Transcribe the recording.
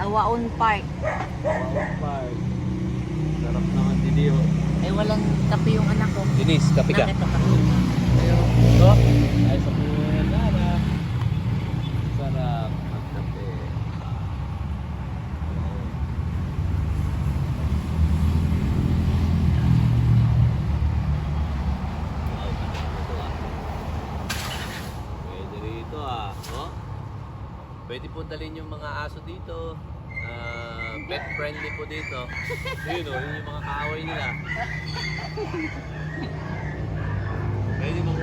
Awaon Park. Wow, park. Sarap naman dito. Eh, walang kape yung anak ko. Denise, kape ka. Nakit na kape. Ito, ay sa puwena na. Sarap ang kape. Pwede rito oh. Pwede po dalhin yung mga aso dito. Pet friendly po dito. Yun yun yung mga kaaway nila. Pwede mag